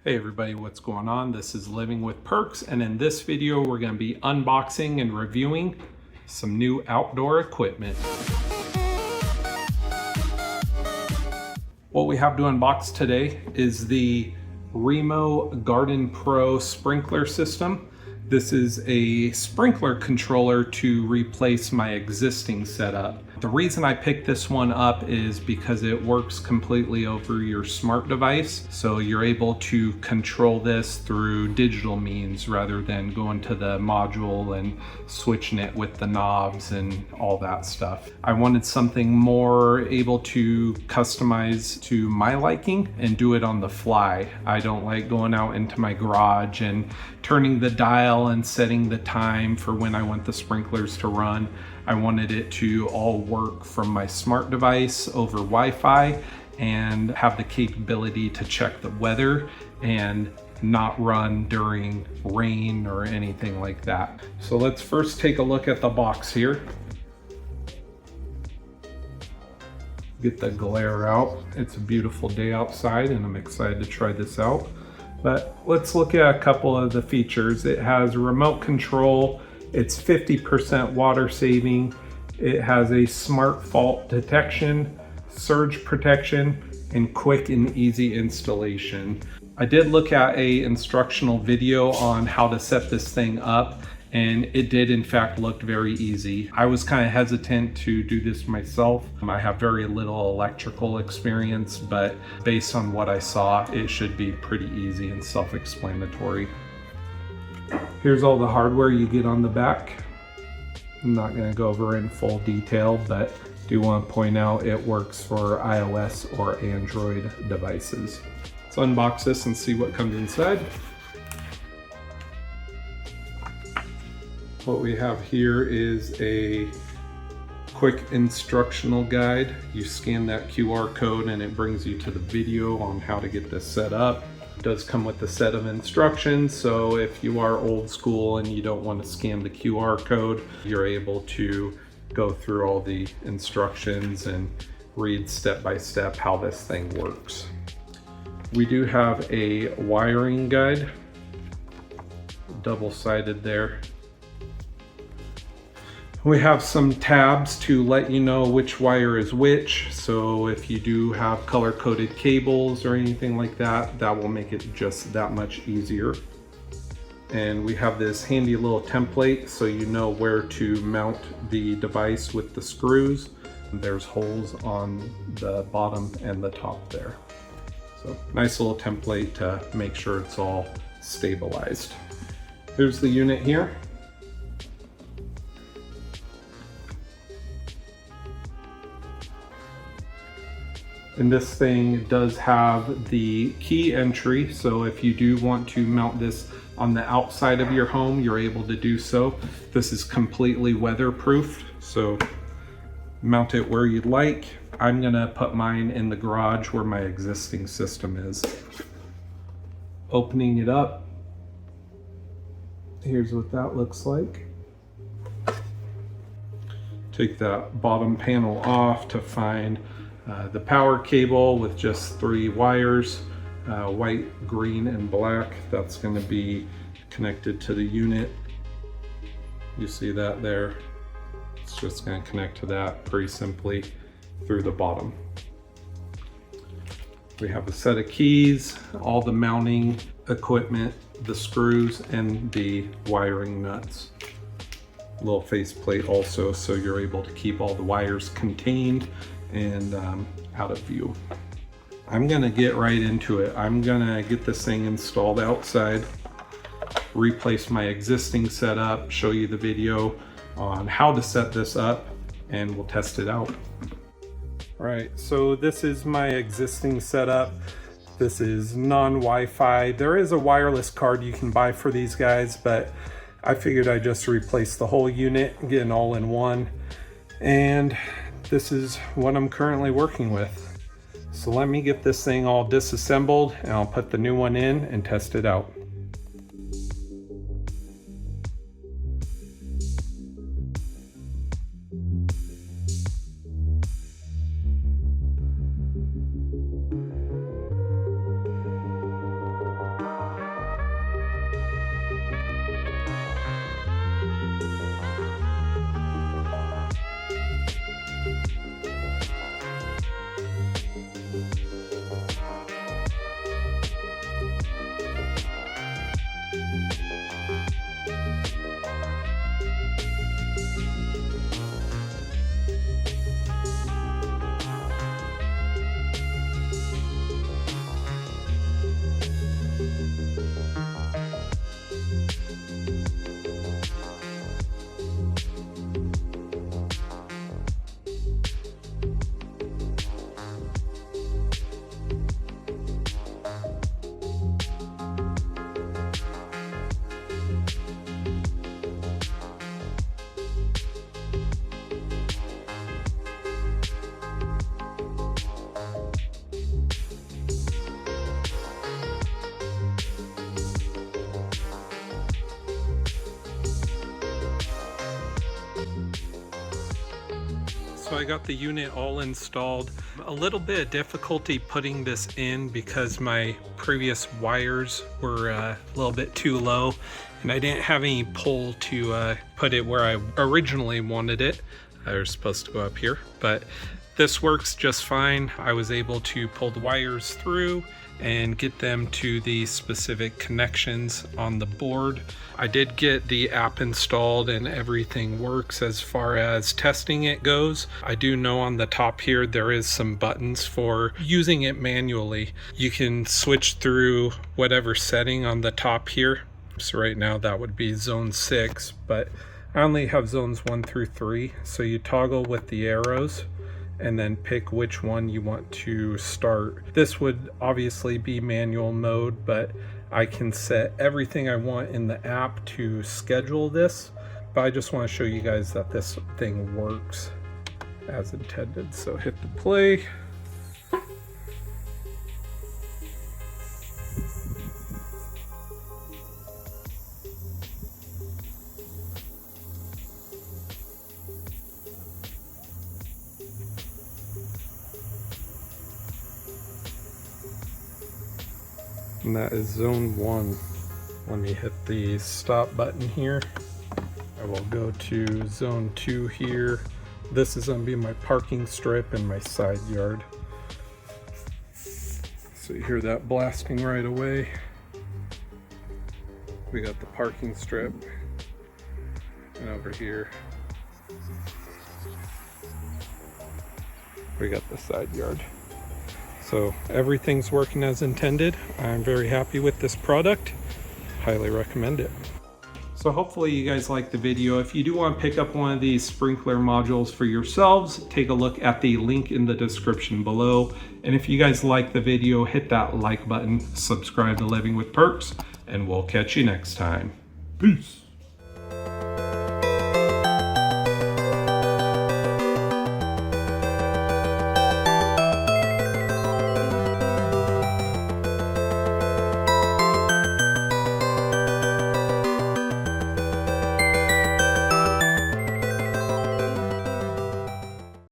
Hey everybody, what's going on? This is Living with Perks, and in this video we're going to be unboxing and reviewing some new outdoor equipment. What we have to unbox today is the Remo Garden Pro sprinkler system. This is a sprinkler controller to replace my existing setup. The reason I picked this one up is because it works completely over your smart device. So you're able to control this through digital means rather than going to the module and switching it with the knobs and all that stuff. I wanted something more able to customize to my liking and do it on the fly. I don't like going out into my garage and turning the dial and setting the time for when I want the sprinklers to run. I wanted it to all work from my smart device over Wi-Fi and have the capability to check the weather and not run during rain or anything like that. So let's first take a look at the box here. Get the glare out. It's a beautiful day outside and I'm excited to try this out. But let's look at a couple of the features. It has remote control. It's 50% water saving. It has a smart fault detection, surge protection, and quick and easy installation. I did look at a instructional video on how to set this thing up, and it did in fact look very easy. I was kind of hesitant to do this myself. I have very little electrical experience, but based on what I saw, it should be pretty easy and self-explanatory. Here's all the hardware you get on the back. I'm not going to go over in full detail, but do want to point out it works for iOS or Android devices. Let's unbox this and see what comes inside. What we have here is a quick instructional guide. You scan that QR code and it brings you to the video on how to get this set up. It does come with a set of instructions, so if you are old school and you don't want to scan the QR code, you're able to go through all the instructions and read step by step how this thing works. We do have a wiring guide, double-sided there. We have some tabs to let you know which wire is which, so if you do have color-coded cables or anything like that, that will make it just that much easier. And we have this handy little template so you know where to mount the device with the screws. There's holes on the bottom and the top there. So nice little template to make sure it's all stabilized. Here's the unit here. And this thing does have the key entry, so if you do want to mount this on the outside of your home, you're able to do so. This is completely weatherproof, so mount it where you'd like. I'm gonna put mine in the garage where my existing system is. Opening it up, here's what that looks like. Take that bottom panel off to find the power cable with just 3 wires, white, green, and black. That's going to be connected to the unit. You see that there? It's just going to connect to that pretty simply through the bottom. We have a set of keys, all the mounting equipment, the screws, and the wiring nuts. A little faceplate also, so you're able to keep all the wires contained and out of view. I'm gonna get right into it. I'm gonna get this thing installed outside, replace my existing setup, show you the video on how to set this up, and we'll test it out. All right, so this is my existing setup. This is non-Wi-Fi. There is a wireless card you can buy for these guys, but I figured I'd just replace the whole unit and get an all-in-one. And this is what I'm currently working with. So let me get this thing all disassembled and I'll put the new one in and test it out. So I got the unit all installed. A little bit of difficulty putting this in because my previous wires were a little bit too low and I didn't have any pull to put it where I originally wanted it. I was supposed to go up here, but this works just fine. I was able to pull the wires through and get them to the specific connections on the board. I did get the app installed and everything works as far as testing it goes. I do know on the top here there is some buttons for using it manually. You can switch through whatever setting on the top here. So right now that would be zone 6, but I only have zones 1 through 3. So you toggle with the arrows and then pick which one you want to start. This would obviously be manual mode, but I can set everything I want in the app to schedule this, but I just want to show you guys that this thing works as intended. So hit the play. And that is zone 1. Let me hit the stop button here. I will go to zone 2 here. This is going to be my parking strip and my side yard. So you hear that blasting right away. We got the parking strip, and over here we got the side yard. So everything's working as intended. I'm very happy with this product. Highly recommend it. So hopefully you guys like the video. If you do want to pick up one of these sprinkler modules for yourselves, take a look at the link in the description below. And if you guys like the video, hit that like button, subscribe to Living with Perks, and we'll catch you next time. Peace.